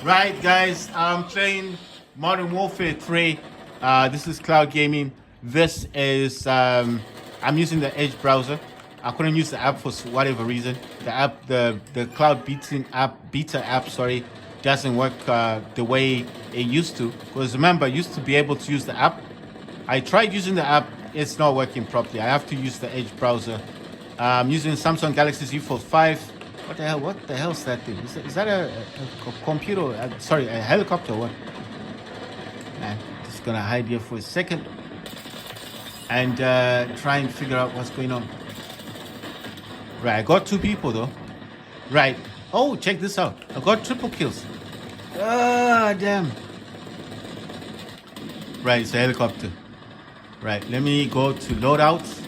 Right, guys, I'm playing Modern Warfare 3. This is cloud gaming. This is I'm using the Edge browser. I couldn't use the app for whatever reason. The app, the cloud beta app, sorry, doesn't work the way it used to. Because remember, I used to be able to use the app. I tried using the app. It's not working properly. I have to use the Edge browser. I'm using Samsung Galaxy Z Fold 5. What the hell? What the hell is that thing? Is that a computer? Sorry, a helicopter? What? Man, just gonna hide here for a second and try and figure out what's going on. Right, I got two people though. Right. Oh, check this out. I got triple kills. Ah, damn. Right, it's a helicopter. Right, let me go to loadouts.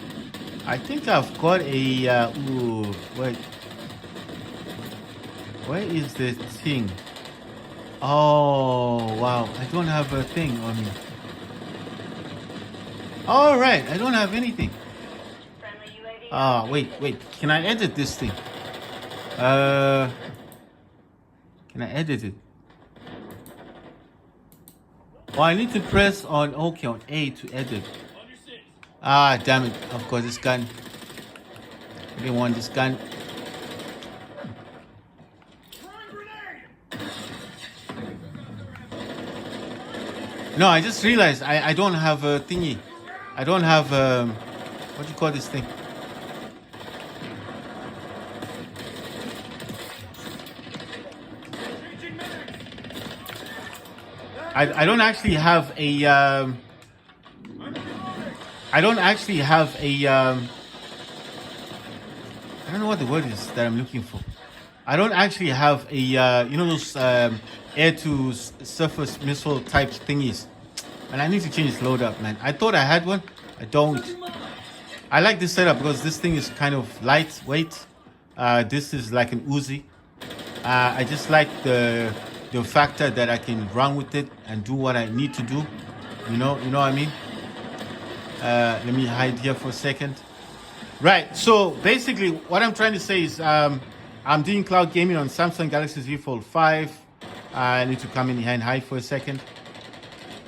I think I've got a. Ooh, wait. Where is the thing? Oh, wow. I don't have a thing on me. All right. I don't have anything. Wait. Can I edit this thing? Can I edit it? Oh, I need to press on, okay, on A to edit. Ah, damn it. Of course, this gun. I didn't want this gun. No, I just realized I don't have a thingy. I don't have what do you call this thing? I don't actually have a I don't actually have a I don't know what the word is that I'm looking for. I don't actually have a you know those air to surface missile type thingies. And I need to change this load up, man. I thought I had one. I don't. I like this setup because this thing is kind of lightweight. This is like an Uzi. I just like the factor that I can run with it and do what I need to do. You know what I mean? Let me hide here for a second. Right. So basically, what I'm trying to say is, I'm doing cloud gaming on Samsung Galaxy Z Fold 5. I need to come in here and hide for a second.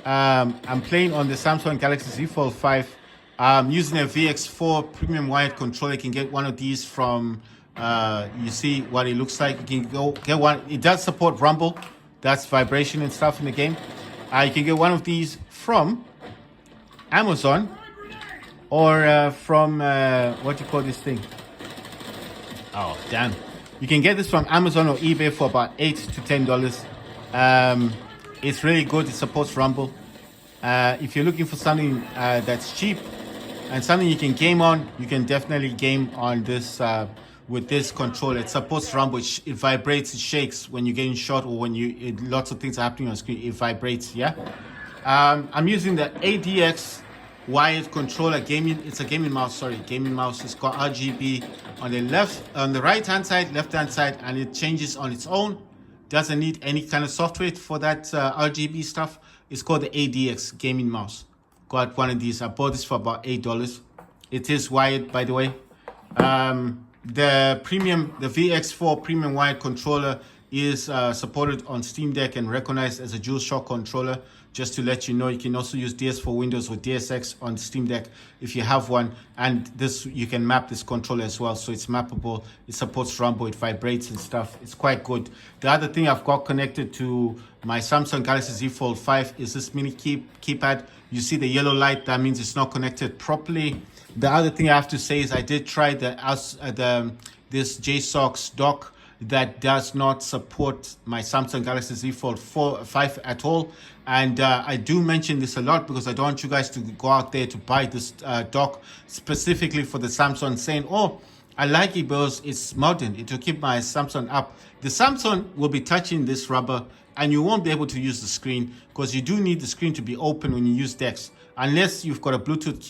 I'm playing on the Samsung Galaxy Z Fold 5. I'm using a VX4 premium wired controller. You can get one of these from, you see what it looks like. You can go get one. It does support rumble. That's vibration and stuff in the game. You can get one of these from Amazon or from, what do you call this thing? Oh, damn. You can get this from Amazon or eBay for about $8 to $10. It's really good. It supports rumble. If you're looking for something that's cheap and something you can game on, you can definitely game on this with this controller. It supports rumble. It vibrates. It shakes when you're getting shot or when lots of things are happening on screen. It vibrates. Yeah. I'm using the ADX wired controller gaming. It's a gaming mouse. Sorry, gaming mouse. It's got RGB on the right hand side, left hand side, and it changes on its own. Doesn't need any kind of software for that RGB stuff. It's called the ADX gaming mouse. Got one of these. I bought this for about $8. It is wired, by the way. The VX4 premium wired controller is supported on Steam Deck and recognized as a DualShock controller. Just to let you know, you can also use DS for Windows or DSX on Steam Deck if you have one. And this, you can map this controller as well, so it's mappable. It supports rumble, it vibrates and stuff. It's quite good. The other thing I've got connected to my Samsung Galaxy Z Fold 5 is this mini keypad. You see the yellow light, that means it's not connected properly. The other thing I have to say is I did try this JSOX dock that does not support my Samsung Galaxy Z Fold 5 at all. And I do mention this a lot because I don't want you guys to go out there to buy this dock specifically for the Samsung, saying, oh, I like it because it's modern. It will keep my Samsung up. The Samsung will be touching this rubber and you won't be able to use the screen because you do need the screen to be open when you use DeX. Unless you've got a Bluetooth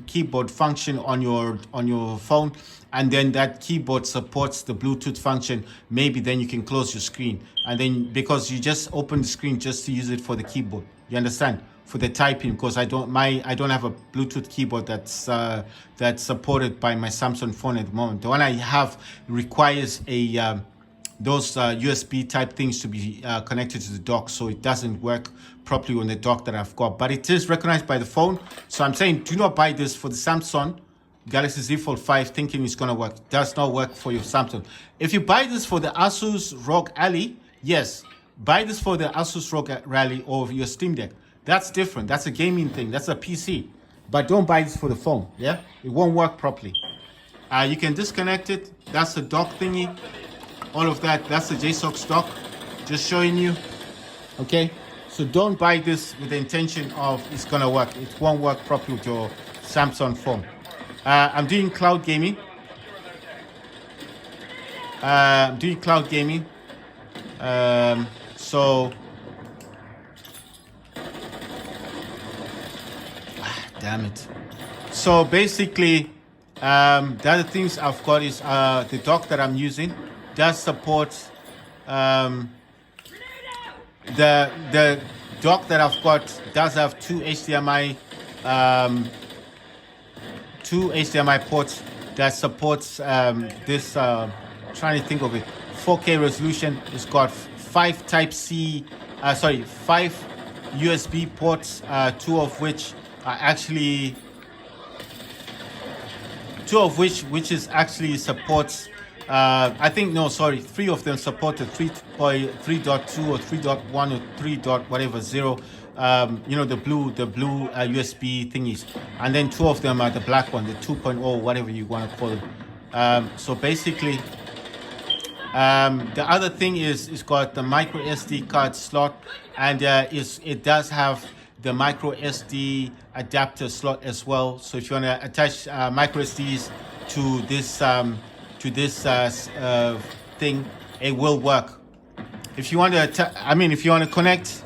keyboard function on your phone, and then that keyboard supports the Bluetooth function, maybe then you can close your screen. And then because you just open the screen just to use it for the keyboard, you understand? For the typing, because I don't have a Bluetooth keyboard that's supported by my Samsung phone at the moment. The one I have requires a those USB type things to be connected to the dock, so it doesn't work properly on the dock that I've got. But it is recognized by the phone, so I'm saying do not buy this for the Samsung Galaxy Z Fold 5 thinking it's gonna work. It does not work for your Samsung. If you buy this for the Asus ROG Ally, yes, buy this for the Asus ROG Ally or your Steam Deck. That's different. That's a gaming thing. That's a PC. But don't buy this for the phone. Yeah, it won't work properly. You can disconnect it. That's the dock thingy. All of that. That's the JSOX dock. Just showing you. Okay. So don't buy this with the intention of it's gonna work. It won't work properly with your Samsung phone. I'm doing cloud gaming. So damn it. So basically, the other things I've got is the dock that I'm using does support the dock that I've got does have two HDMI ports that supports this trying to think of it 4K resolution. It's got five USB ports, two of which is actually supports I think no sorry 3 of them support the 3.2 or 3.1 or 3. Whatever 0, the blue USB thingies, and then 2 of them are the black one, the 2.0, whatever you want to call it. So basically the other thing is it's got the micro SD card slot, and it does have the micro SD adapter slot as well. So if you want to attach micro SDs to this thing, it will work. If you want to connect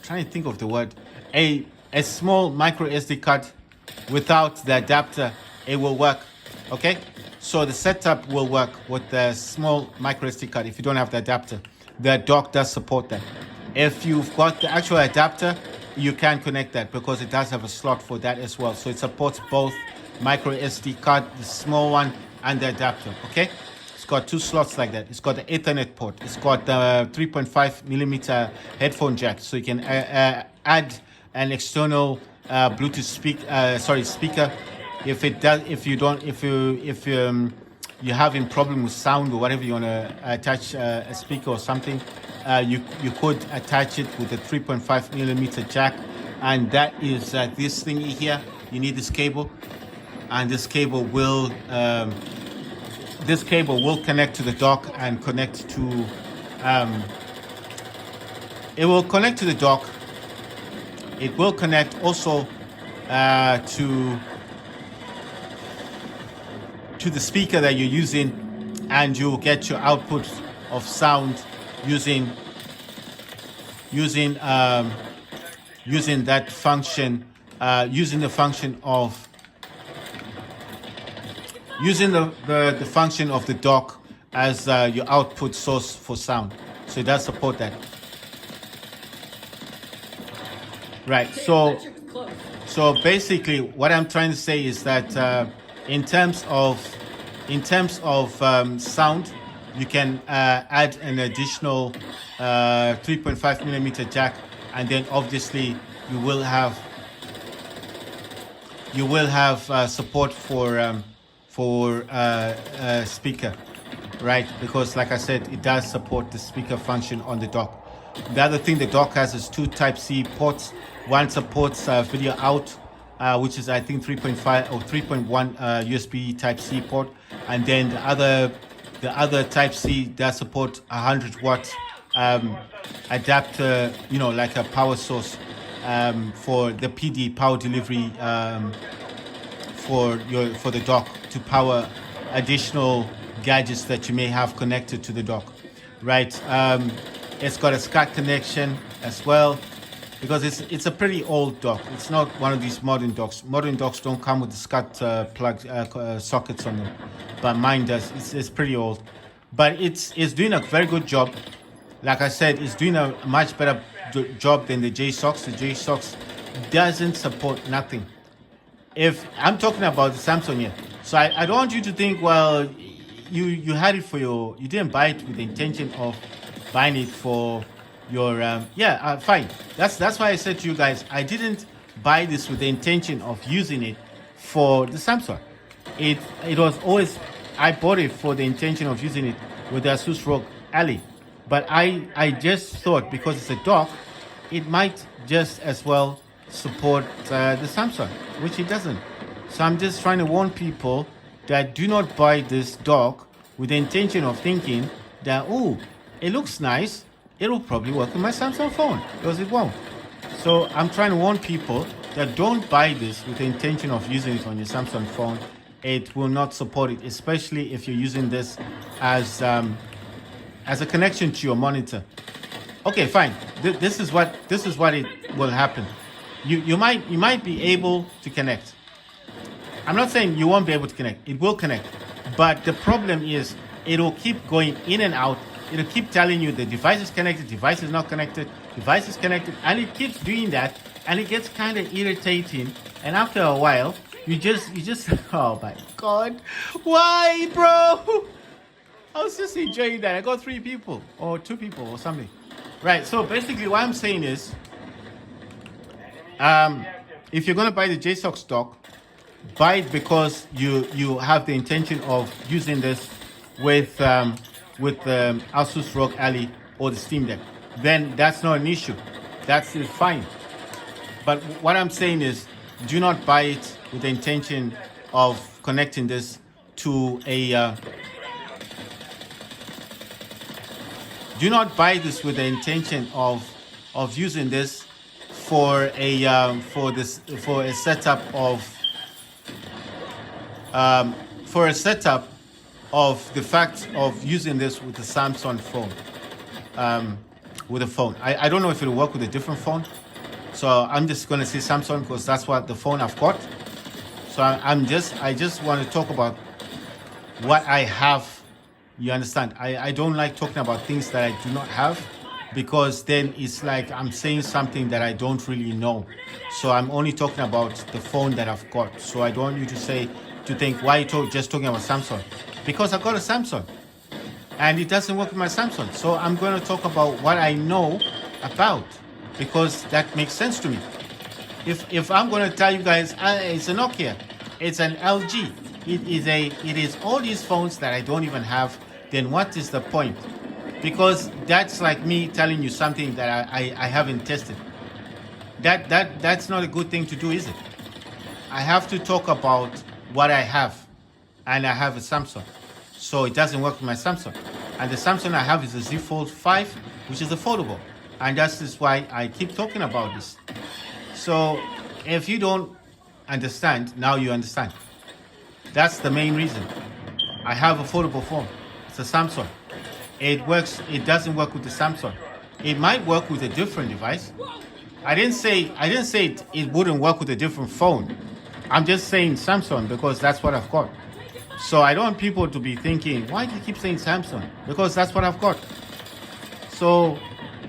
trying to think of the word, a small micro SD card without the adapter, it will work. Okay, so the setup will work with the small micro SD card. If you don't have the adapter, the dock does support that. If you've got the actual adapter, you can connect that because it does have a slot for that as well. So it supports both micro SD card, the small one, and the adapter. Okay, it's got 2 slots like that. It's got the Ethernet port. It's got the 3.5mm headphone jack, so you can add an external Bluetooth speaker. If you're having problem with sound or whatever, you want to attach a speaker or something, you could attach it with a 3.5mm jack, and that is this thingy here. You need this cable, and this cable will connect to the dock and connect to it will connect to the dock. It will connect also to the speaker that you're using, and you'll get your output of sound using that function, using the function of the function of the dock as your output source for sound. So it does support that. Right. So basically, what I'm trying to say is that in terms of sound, you can add an additional 3.5mm jack, and then obviously you will have support for speaker, right? Because like I said, it does support the speaker function on the dock. The other thing the dock has is 2 Type-C ports. One supports video out, which is I think 3.5 or 3.1 USB Type-C port, and then the other Type-C does support 100 watt adapter, like a power source for the PD power delivery for the dock to power additional gadgets that you may have connected to the dock, right? It's got a SCART connection as well, because it's a pretty old dock. It's not one of these modern docks. Modern docks don't come with the SCART plug sockets on them, but mine does. It's pretty old, but it's doing a very good job. Like I said, it's doing a much better job than the JSOX. The JSOX doesn't support nothing. If I'm talking about the Samsung here, So I don't want you to think, well, you had it for you didn't buy it with the intention of buying it for your fine. That's why I said to you guys, I didn't buy this with the intention of using it for the Samsung. It was always, I bought it for the intention of using it with the Asus ROG Ally, but I just thought because it's a dock, it might just as well support the Samsung, which it doesn't. So I'm just trying to warn people that do not buy this dock with the intention of thinking that, oh, it looks nice, it'll probably work with my Samsung phone, because it won't. So I'm trying to warn people that don't buy this with the intention of using it on your Samsung phone. It will not support it, especially if you're using this as a connection to your monitor. Okay, fine. This is what it will happen. You might be able to connect. I'm not saying you won't be able to connect. It will connect. But the problem is it'll keep going in and out. It'll keep telling you the device is connected, device is not connected, device is connected, and it keeps doing that, and it gets kind of irritating. And after a while, you just oh my god, why, bro? I was just enjoying that. I got 3 people or 2 people or something. Right, so basically what I'm saying is, if you're gonna buy the JSOC stock, buy it because you have the intention of using this with Asus ROG Ally or the Steam Deck. Then that's not an issue. That's fine. But what I'm saying is, do not buy it with the intention of connecting this to a. Do not buy this with the intention of using this for a setup of the fact of using this with a Samsung phone, with a phone. I don't know if it'll work with a different phone, so I'm just going to say Samsung because that's what the phone I've got. So I just want to talk about what I have. You understand? I don't like talking about things that I do not have, because then it's like I'm saying something that I don't really know. So I'm only talking about the phone that I've got. So I don't want you to think, why are you just talking about Samsung? Because I got a Samsung and it doesn't work with my Samsung. So I'm going to talk about what I know about, because that makes sense to me. If I'm going to tell you guys, it's a Nokia, it's an LG, it is all these phones that I don't even have, then what is the point? Because that's like me telling you something that I haven't tested. That's not a good thing to do, is it? I have to talk about what I have, and I have a Samsung, so it doesn't work with my Samsung. And the Samsung I have is a Z Fold 5, which is affordable, and that's just why I keep talking about this. So if you don't understand, now you understand. That's the main reason. I have affordable phone. It's a Samsung. It works. It doesn't work with the Samsung. It might work with a different device. I didn't say it wouldn't work with a different phone. I'm just saying Samsung because that's what I've got. So I don't want people to be thinking, why do you keep saying Samsung? Because that's what I've got. So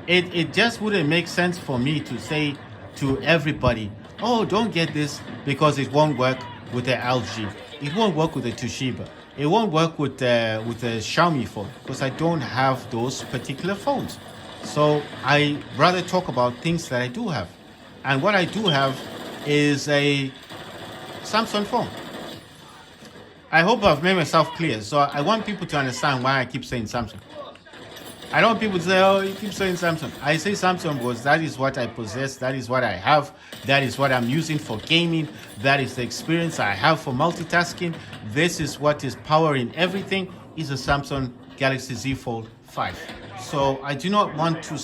it just wouldn't make sense for me to say to everybody, oh, don't get this because it won't work with the LG. It won't work with the Toshiba. It won't work with the Xiaomi phone, because I don't have those particular phones. So I rather talk about things that I do have. And what I do have is a Samsung phone. I hope I've made myself clear. So I want people to understand why I keep saying Samsung. I don't want people to say, oh, you keep saying Samsung. I say Samsung because that is what I possess, that is what I have, that is what I'm using for gaming, that is the experience I have for multitasking. This is what is powering everything, is a Samsung Galaxy Z Fold 5. So I do not want to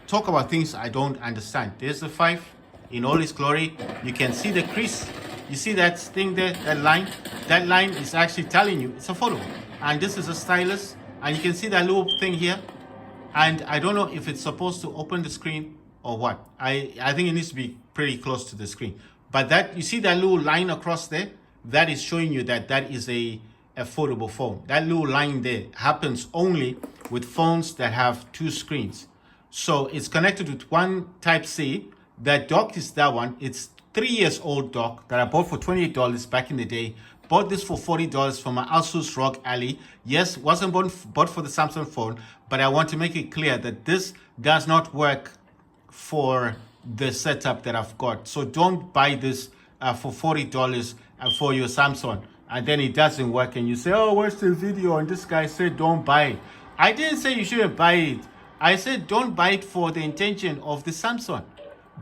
talk about things I don't understand. There's the 5 in all its glory. You can see the crease. You see that thing there, that line? That line is actually telling you it's affordable. And this is a stylus. And you can see that little thing here. And I don't know if it's supposed to open the screen or what. I think it needs to be pretty close to the screen. But that, you see that little line across there? That is showing you that that is a affordable phone. That little line there happens only with phones that have 2 screens. So it's connected with one Type-C. That dock is that one. It's 3 years old dock that I bought for $28 back in the day. bought this for $40 from my Asus ROG Ally. Yes, wasn't bought for the Samsung phone, but I want to make it clear that this does not work for the setup that I've got. So don't buy this for $40 for your Samsung, and then it doesn't work, and you say, oh, watch the video, and this guy said don't buy it. I didn't say you shouldn't buy it. I said don't buy it for the intention of the Samsung.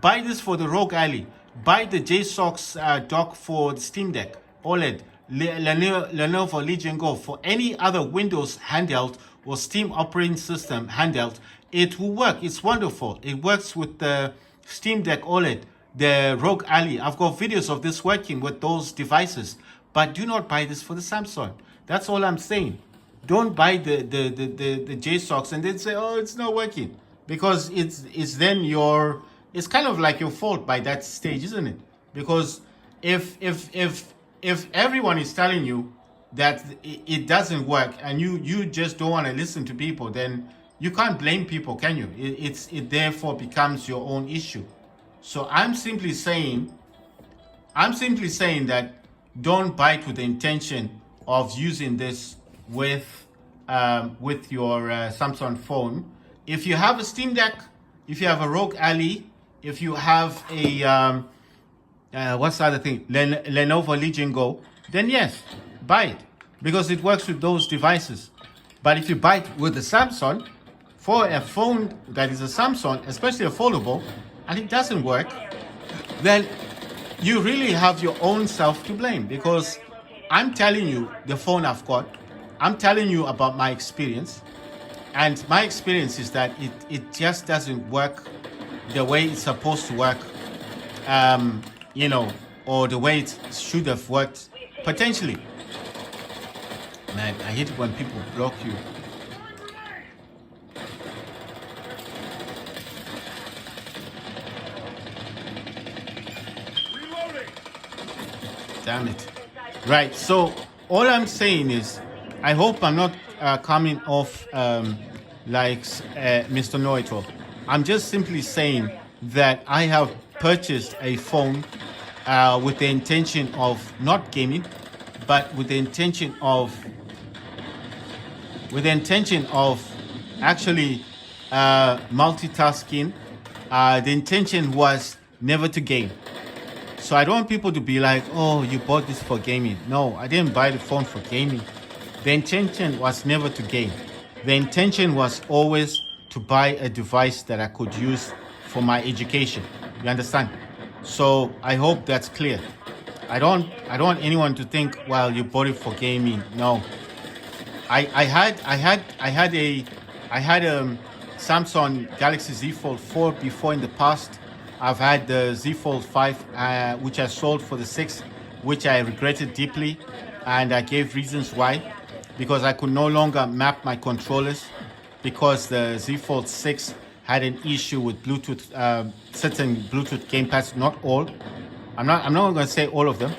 Buy this for the ROG Ally. Buy the JSOX dock for the Steam Deck OLED, Lenovo Legion Go, for any other Windows handheld or Steam operating system handheld. It will work. It's wonderful. It works with the Steam Deck OLED, the ROG Ally. I've got videos of this working with those devices. But do not buy this for the Samsung. That's all I'm saying. Don't buy the JSOX and then say, oh, it's not working. Because it's then it's kind of like your fault by that stage, isn't it? Because if everyone is telling you that it doesn't work and you just don't want to listen to people, then you can't blame people, can you? It therefore becomes your own issue. So I'm simply saying that don't buy it with the intention of using this with your Samsung phone. If you have a Steam Deck, if you have a ROG Ally, if you have a what's the other thing, Lenovo Legion Go, then yes, buy it because it works with those devices. But if you buy it with the Samsung, for a phone that is a Samsung, especially a foldable, and it doesn't work, then you really have your own self to blame, because I'm telling you the phone I've got. I'm telling you about my experience, and my experience is that it just doesn't work the way it's supposed to work, or the way it should have worked potentially. Man, I hate it when people block you. Damn it. Right, so all I'm saying is, I hope I'm not coming off like Mr. Know-it-all. I'm just simply saying that I have purchased a phone with the intention of not gaming, but with the intention of actually multitasking. The intention was never to game. So I don't want people to be like, oh, you bought this for gaming. No, I didn't buy the phone for gaming. The intention was never to game. The intention was always to buy a device that I could use for my education. You understand? So I hope that's clear. I don't want anyone to think, well, you bought it for gaming. No. I had a Samsung Galaxy Z Fold 4 before in the past. I've had the Z Fold 5, which I sold for the 6, which I regretted deeply, and I gave reasons why. Because I could no longer map my controllers, because the Z Fold 6 had an issue with Bluetooth, certain Bluetooth gamepads, not all. I'm not going to say all of them,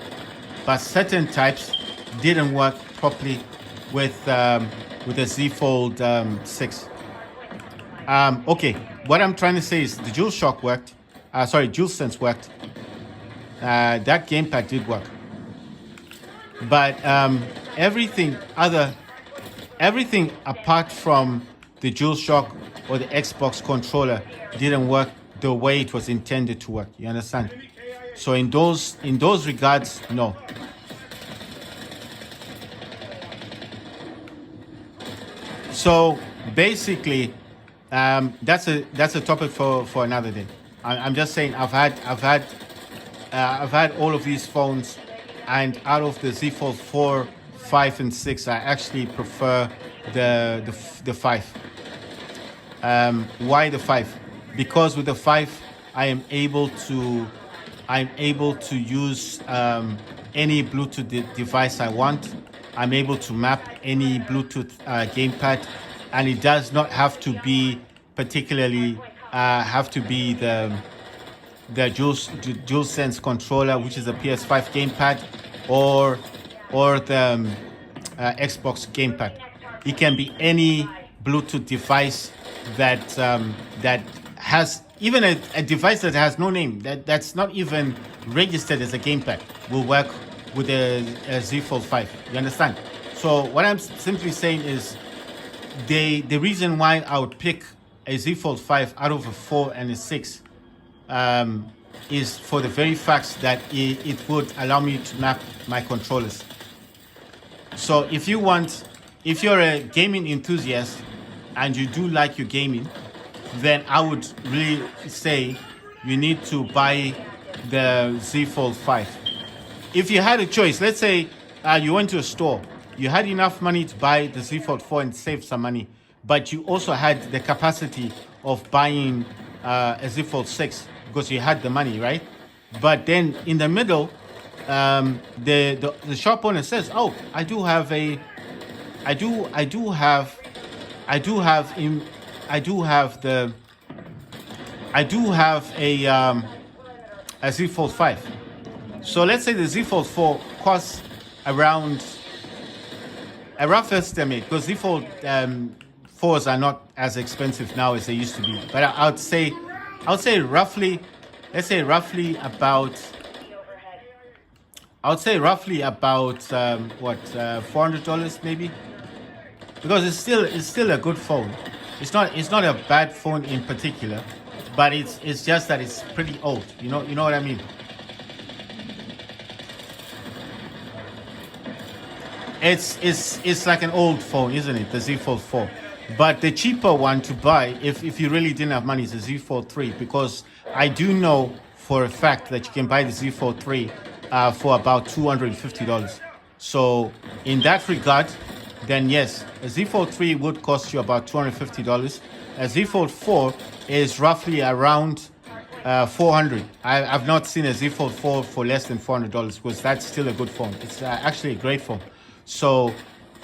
but certain types didn't work properly with the Z Fold 6. Okay, what I'm trying to say is the DualShock worked. DualSense worked. That gamepad did work. But everything apart from the DualShock or the Xbox controller didn't work the way it was intended to work. You understand? So in those regards, no. So basically, that's a topic for another day. I'm just saying I've had all of these phones, and out of the Z Fold 4, 5, and 6, I actually prefer the 5. Why the 5? Because with the 5, I am able to use any Bluetooth device I want. I'm able to map any Bluetooth gamepad, and it does not have to be particularly the DualSense controller, which is a PS5 gamepad, or the Xbox gamepad. It can be any Bluetooth device that has even a device that has no name, that's not even registered as a gamepad, will work with a Z Fold 5. You understand? So what I'm simply saying is the reason why I would pick a Z Fold 5 out of a 4 and a 6 is for the very fact that it would allow me to map my controllers. So if you're a gaming enthusiast and you do like your gaming, then I would really say you need to buy the Z Fold 5. If you had a choice, let's say you went to a store, you had enough money to buy the Z Fold 4 and save some money, but you also had the capacity of buying a Z Fold 6 because you had the money, right? But then in the middle, the shop owner says, "Oh, I do have a Z Fold 5." So let's say the Z Fold 4 costs around a rough estimate, because Z Fold 4s are not as expensive now as they used to be. But I would say roughly, let's say roughly about, $400 maybe, because it's still a good phone. It's not a bad phone in particular, but it's just that it's pretty old. You know what I mean? It's like an old phone, isn't it? The Z Fold 4. But the cheaper one to buy, if you really didn't have money, is the Z Fold 3, because I do know for a fact that you can buy the Z Fold 3 for about $250. So in that regard, then yes, a Z Fold 3 would cost you about $250. A Z Fold 4 is roughly around $400. I've not seen a Z Fold 4 for less than $400, because that's still a good phone. It's actually a great phone. So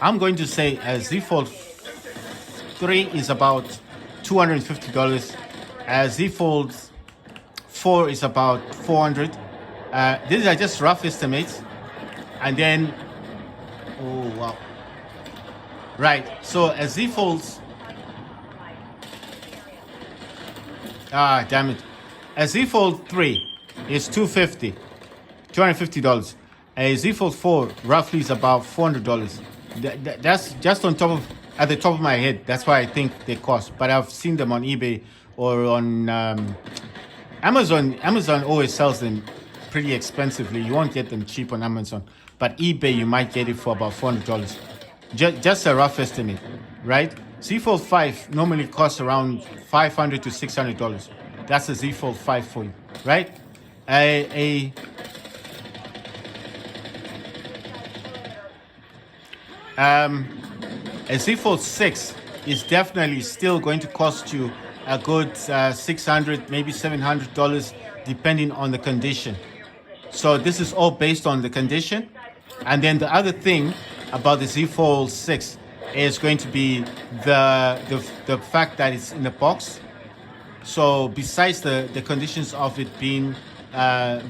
I'm going to say a Z Fold 3 is about $250. A Z Fold 4 is about $400. These are just rough estimates. And then, oh wow. Right, so a Z Fold, damn it. A Z Fold 3 is $250. A Z Fold 4 roughly is about $400. That's just at the top of my head. That's why I think they cost. But I've seen them on eBay or on Amazon. Amazon always sells them pretty expensively. You won't get them cheap on Amazon. But eBay, you might get it for about $400. Just a rough estimate, right? Z Fold 5 normally costs around $500 to $600. That's a Z Fold 5 for you, right? A Z Fold 6 is definitely still going to cost you a good $600, maybe $700, depending on the condition. So this is all based on the condition. And then the other thing about the Z Fold 6 is going to be the fact that it's in the box. So besides the conditions of it being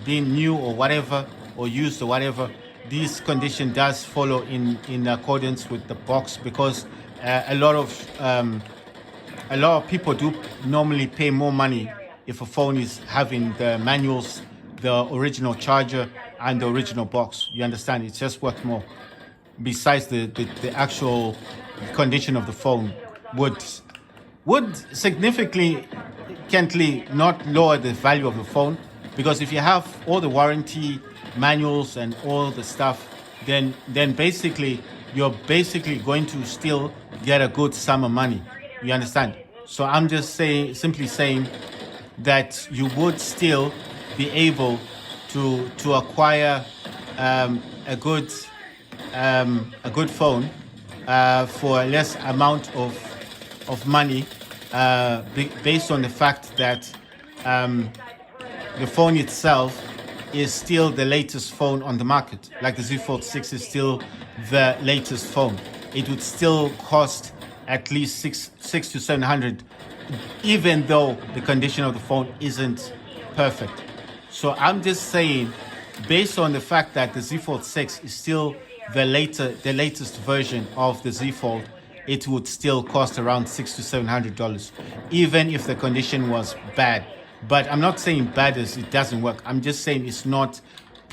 new or whatever, or used or whatever, this condition does follow in accordance with the box, because a lot of people do normally pay more money if a phone is having the manuals, the original charger, and the original box. You understand? It's just worth more. Besides the actual condition of the phone would significantly not lower the value of the phone, because if you have all the warranty manuals and all the stuff, then basically you're going to still get a good sum of money. You understand? So I'm just simply saying that you would still be able to acquire a good phone for a less amount of money, based on the fact that the phone itself is still the latest phone on the market. Like the Z Fold 6 is still the latest phone. It would still cost at least six to $700, even though the condition of the phone isn't perfect. So I'm just saying, based on the fact that the Z Fold 6 is still the latest version of the Z Fold, it would still cost around $600 to $700, even if the condition was bad. But I'm not saying bad as it doesn't work. I'm just saying it's not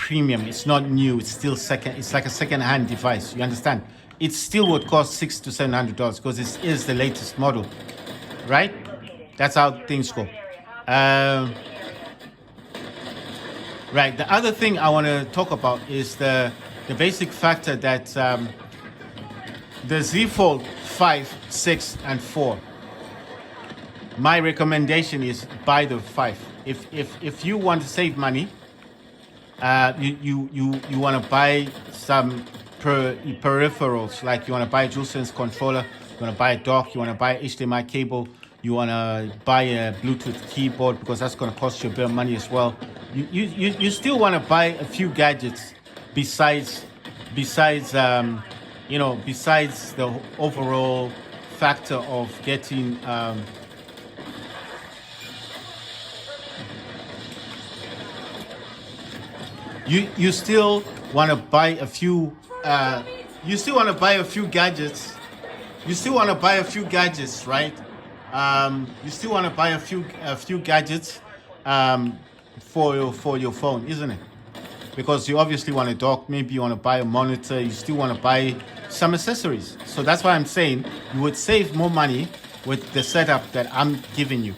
premium. It's not new. It's still second. It's like a second-hand device. You understand? It still would cost $600 to $700 because it is the latest model, right? That's how things go. Right. The other thing I want to talk about is the basic factor that the Z Fold 5, 6, and 4. My recommendation is buy the 5. If you want to save money, you want to buy some peripherals, like you want to buy a DualSense controller, you want to buy a dock, you want to buy a HDMI cable, you want to buy a Bluetooth keyboard because that's going to cost you a bit of money as well. You still want to buy a few gadgets besides besides the overall factor of getting you still want to buy a few gadgets. You still want to buy a few gadgets, right? You still want to buy a few gadgets for your phone, isn't it? Because you obviously want a dock, maybe you want to buy a monitor, you still want to buy some accessories. So that's why I'm saying you would save more money with the setup that I'm giving you.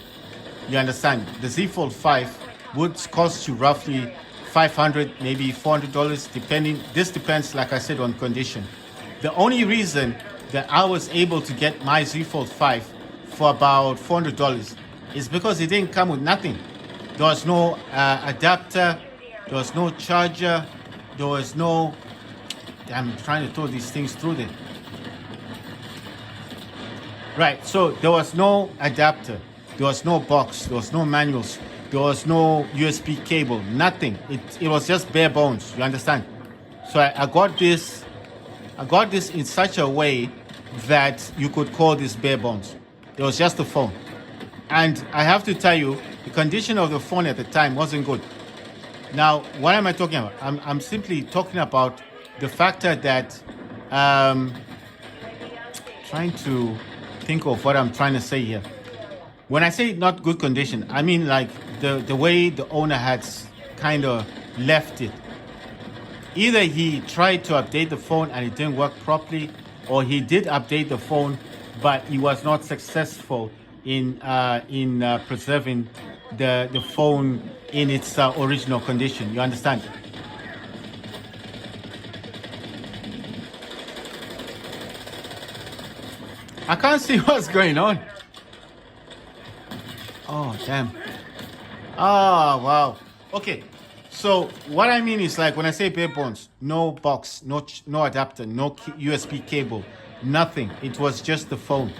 You understand? The Z Fold 5 would cost you roughly $500, maybe $400, depending. This depends, like I said, on condition. The only reason that I was able to get my Z Fold 5 for about $400 is because it didn't come with nothing. There was no adapter, there was no charger, there was no... I'm trying to throw these things through there. Right, so there was no adapter, there was no box, there was no manuals, there was no USB cable, nothing. It was just bare bones, you understand? So I got this in such a way that you could call this bare bones. It was just a phone. And I have to tell you, the condition of the phone at the time wasn't good. Now, what am I talking about? I'm simply talking about the factor that trying to think of what I'm trying to say here. When I say not good condition, I mean like the way the owner had kind of left it. Either he tried to update the phone and it didn't work properly, or he did update the phone, but he was not successful in preserving the phone in its original condition. You understand? I can't see what's going on. Oh, damn. Oh, wow. Okay. So what I mean is, like, when I say bare bones, no box, no adapter, no USB cable, nothing. It was just the phone.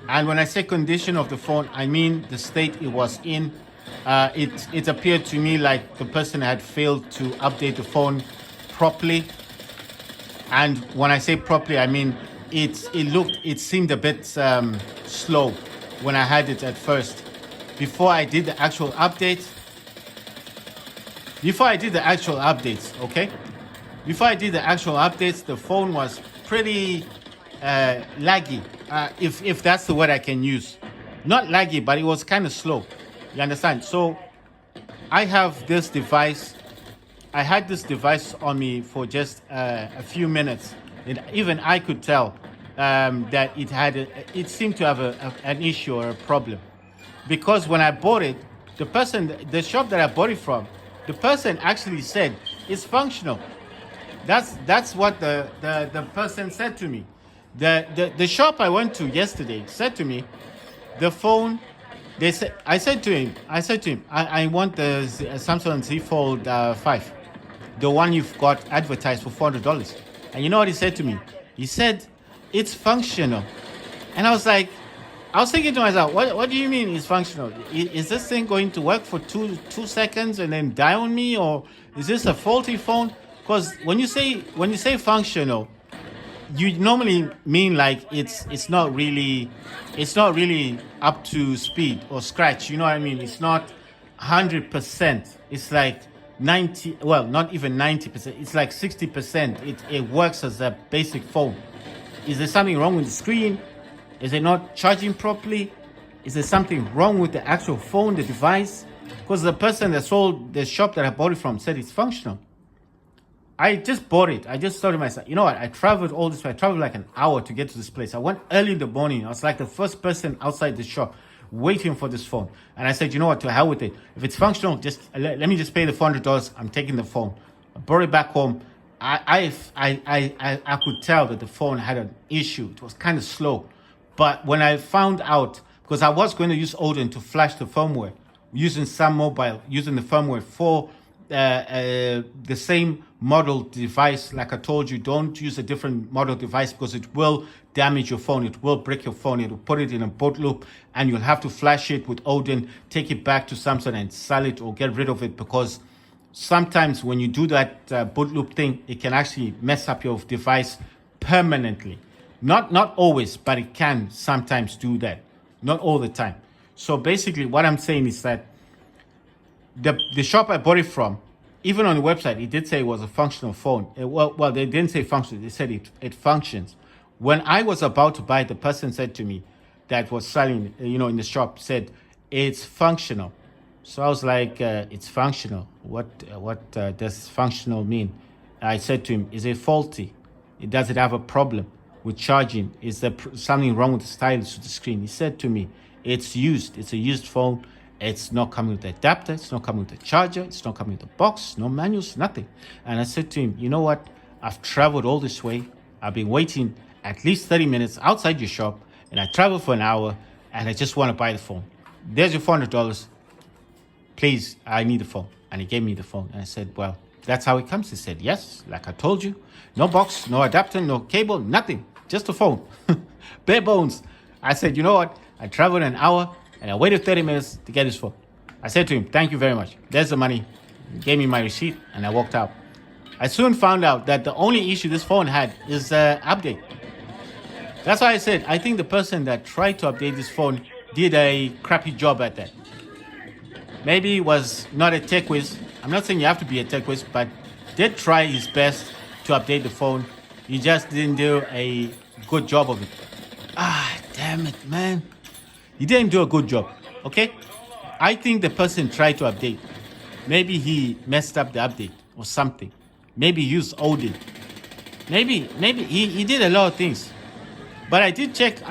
And when I say condition of the phone, I mean the state it was in. It appeared to me like the person had failed to update the phone properly. And when I say properly, I mean it seemed a bit slow when I had it at first. Before I did the actual updates, okay? Before I did the actual updates, the phone was pretty laggy, if that's the word I can use. Not laggy, but it was kind of slow. You understand? So I have this device. I had this device on me for just a few minutes, and even I could tell that it seemed to have an issue or a problem. Because when I bought it, the shop that I bought it from, the person actually said it's functional. That's what the person said to me. The shop I went to yesterday said to me, the phone. I said to him, I want the Samsung Z Fold 5, the one you've got advertised for $400. And you know what he said to me? He said it's functional, and I was thinking to myself, what do you mean it's functional? Is this thing going to work for two seconds and then die on me, or is this a faulty phone? Because when you say functional, you normally mean like it's not really up to speed or scratch. You know what I mean? It's not 100%. It's like 90. Well, not even 90%. It's like 60%. It works as a basic phone. Is there something wrong with the screen? Is it not charging properly? Is there something wrong with the actual phone, the device? Because the person that sold the shop that I bought it from said it's functional. I just bought it. I just thought to myself, you know what? I traveled all this way. I traveled like an hour to get to this place. I went early in the morning. I was like the first person outside the shop waiting for this phone. And I said, you know what? To hell with it. If it's functional, just let me just pay the $400. I'm taking the phone. I brought it back home. I could tell that the phone had an issue. It was kind of slow. But when I found out, because I was going to use Odin to flash the firmware, using Sun Mobile, using the firmware for the same model device. Like I told you, don't use a different model device because it will damage your phone. It will break your phone. It will put it in a boot loop and you'll have to flash it with Odin, take it back to Samsung and sell it or get rid of it, because sometimes when you do that boot loop thing, it can actually mess up your device permanently. Not always, but it can sometimes do that. Not all the time. So basically what I'm saying is that the shop I bought it from, even on the website, it did say it was a functional phone. Well, they didn't say functional. They said it functions. When I was about to buy it, the person said to me that was selling, in the shop, said it's functional. So I was like, it's functional. What does functional mean? I said to him, is it faulty? Does it have a problem with charging? Is there something wrong with the stylus of the screen? He said to me, it's used. It's a used phone. It's not coming with the adapter. It's not coming with the charger. It's not coming with the box. No manuals, nothing. And I said to him, you know what? I've traveled all this way. I've been waiting at least 30 minutes outside your shop, and I traveled for an hour, and I just want to buy the phone. There's your $400. Please, I need the phone. And he gave me the phone. And I said, well, that's how it comes. He said, yes, like I told you. No box, no adapter, no cable, nothing. Just a phone. Bare bones. I said, you know what? I traveled an hour and I waited 30 minutes to get his phone. I said to him, thank you very much. There's the money. He gave me my receipt and I walked out. I soon found out that the only issue this phone had is update. That's why I said, I think the person that tried to update this phone did a crappy job at that. Maybe he was not a tech whiz. I'm not saying you have to be a tech whiz, but did try his best to update the phone. He just didn't do a good job of it. Damn it, man. He didn't do a good job, okay? I think the person tried to update. Maybe he messed up the update or something. Maybe he used Odin. Maybe he did a lot of things. But I did check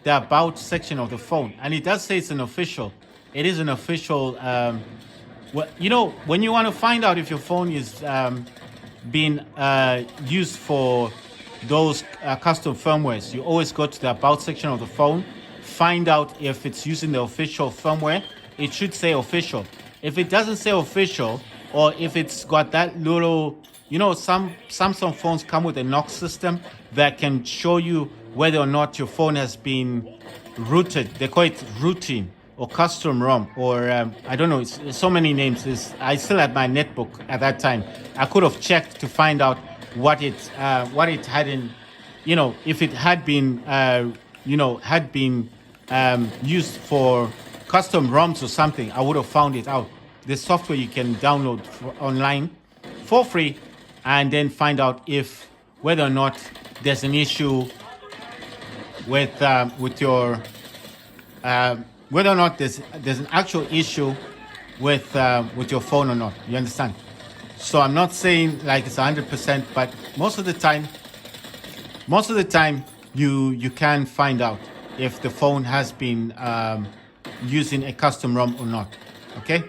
the about section of the phone, and it does say it's an official. It is an official, when you want to find out if your phone is being used for those custom firmwares, you always go to the about section of the phone, find out if it's using the official firmware. It should say official. If it doesn't say official, or if it's got that little, some Samsung phones come with a knock system that can show you whether or not your phone has been rooted. They call it rooting or custom ROM, or I don't know. It's so many names. I still had my netbook at that time. I could have checked to find out what it had in, if it had been, used for custom ROMs or something. I would have found it out. There's software you can download online for free, and then find out whether or not there's an issue with your whether or not there's an actual issue with your phone or not. You understand? So I'm not saying like it's 100%, but most of the time you can find out if the phone has been using a custom ROM or not. Okay,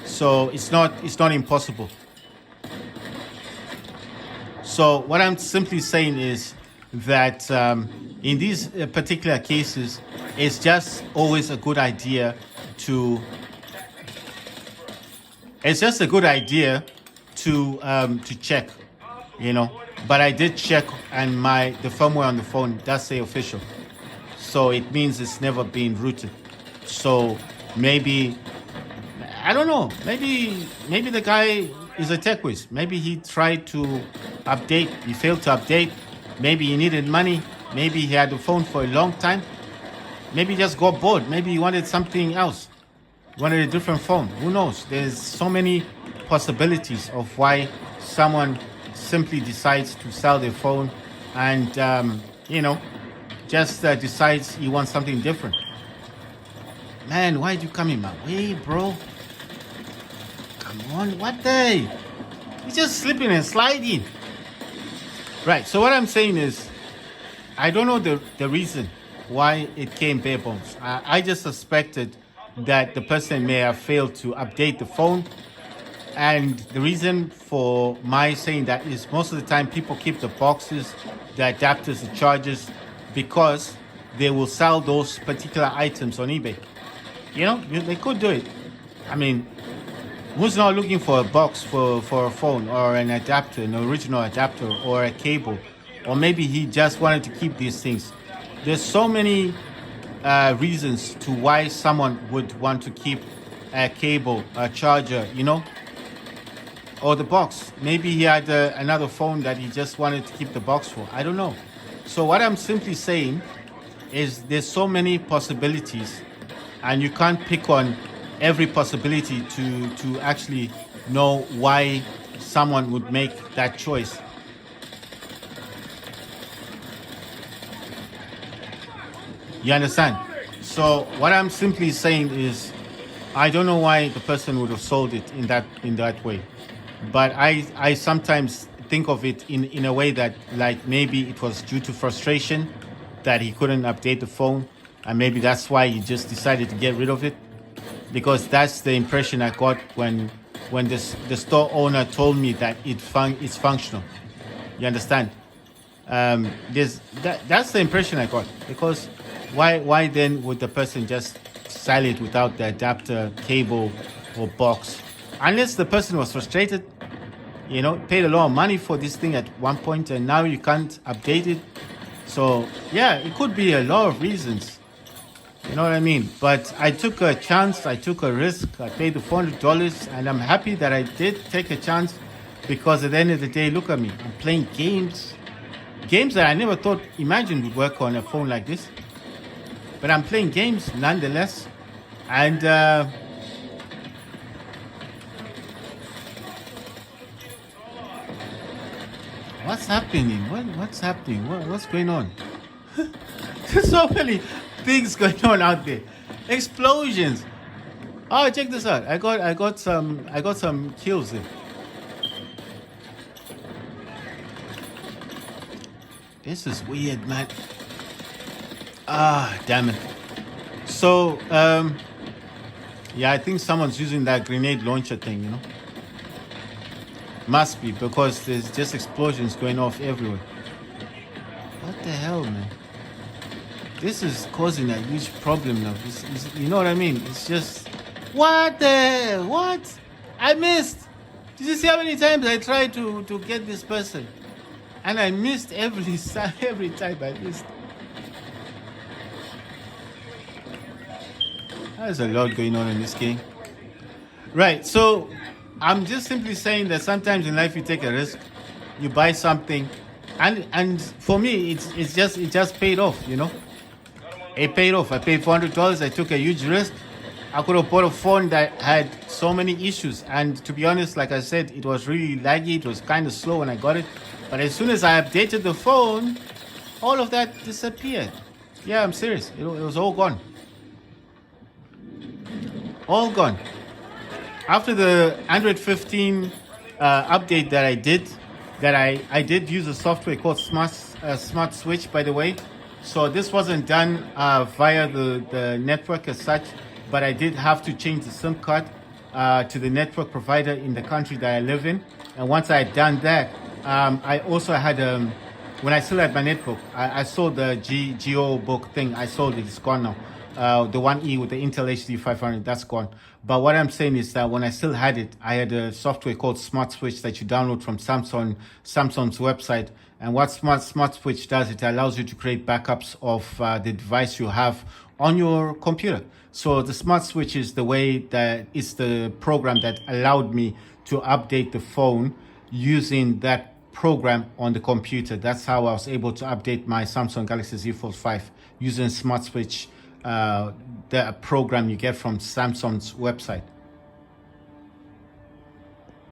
so it's not impossible. So what I'm simply saying is that in these particular cases, it's just always a good idea to check, But I did check, and the firmware on the phone does say official, so it means it's never been rooted. So maybe, I don't know. Maybe the guy is a tech whiz. Maybe he tried to update. He failed to update. Maybe he needed money. Maybe he had the phone for a long time. Maybe he just got bored. Maybe he wanted something else. He wanted a different phone. Who knows? There's so many possibilities of why someone simply decides to sell their phone and, just decides he wants something different. Man, why'd you come in my way, bro? Come on, what day? It's just slipping and sliding. Right. So what I'm saying is, I don't know the reason why it came bare bones. I just suspected that the person may have failed to update the phone. And the reason for my saying that is most of the time people keep the boxes, the adapters, the chargers, because they will sell those particular items on eBay. They could do it. I mean, who's not looking for a box for a phone or an adapter, an original adapter or a cable? Or maybe he just wanted to keep these things. There's so many reasons to why someone would want to keep a cable, a charger, or the box. Maybe he had another phone that he just wanted to keep the box for. I don't know. So what I'm simply saying is there's so many possibilities, and you can't pick on every possibility to actually know why someone would make that choice. You understand? So what I'm simply saying is, I don't know why the person would have sold it in that way, but I sometimes think of it in a way that, like, maybe it was due to frustration that he couldn't update the phone, and maybe that's why he just decided to get rid of it, because that's the impression I got when the store owner told me that it's functional. You understand? That's the impression I got, because why then would the person just sell it without the adapter, cable, or box? Unless the person was frustrated, paid a lot of money for this thing at one point and now you can't update it. So yeah, it could be a lot of reasons. You know what I mean? But I took a chance, I took a risk, I paid the $400, and I'm happy that I did take a chance, because at the end of the day, look at me, I'm playing games that I never thought, imagined would work on a phone like this. But I'm playing games nonetheless. And what's happening? What's happening? What's going on? There's so many things going on out there. Explosions. Oh, check this out. I got some kills there. This is weird, man. Ah, damn it. So, yeah, I think someone's using that grenade launcher thing, Must be, because there's just explosions going off everywhere. What the hell, man? This is causing a huge problem now. You know what I mean? It's just... What? I missed! Did you see how many times I tried to get this person? And I missed every time I missed. There's a lot going on in this game. Right, so I'm just simply saying that sometimes in life you take a risk, you buy something, and for me it just paid off, It paid off. I paid $400. I took a huge risk. I could have bought a phone that had so many issues, and to be honest, like I said, it was really laggy. It was kind of slow when I got it, but as soon as I updated the phone, all of that disappeared. Yeah, I'm serious. It was all gone. All gone. After the Android 15 update that I did, I did use a software called Smart Switch, by the way. So this wasn't done via the network as such, but I did have to change the SIM card to the network provider in the country that I live in. And once I had done that, I also had, when I still had my netbook, I sold the Geo book thing. I sold it. It's gone now. The 1E with the Intel HD 500, that's gone. But what I'm saying is that when I still had it, I had a software called Smart Switch that you download from Samsung's website. And what Smart Switch does, it allows you to create backups of the device you have on your computer. So the Smart Switch is the way that it's the program that allowed me to update the phone using that program on the computer. That's how I was able to update my Samsung Galaxy Z Fold 5 using Smart Switch, the program you get from Samsung's website.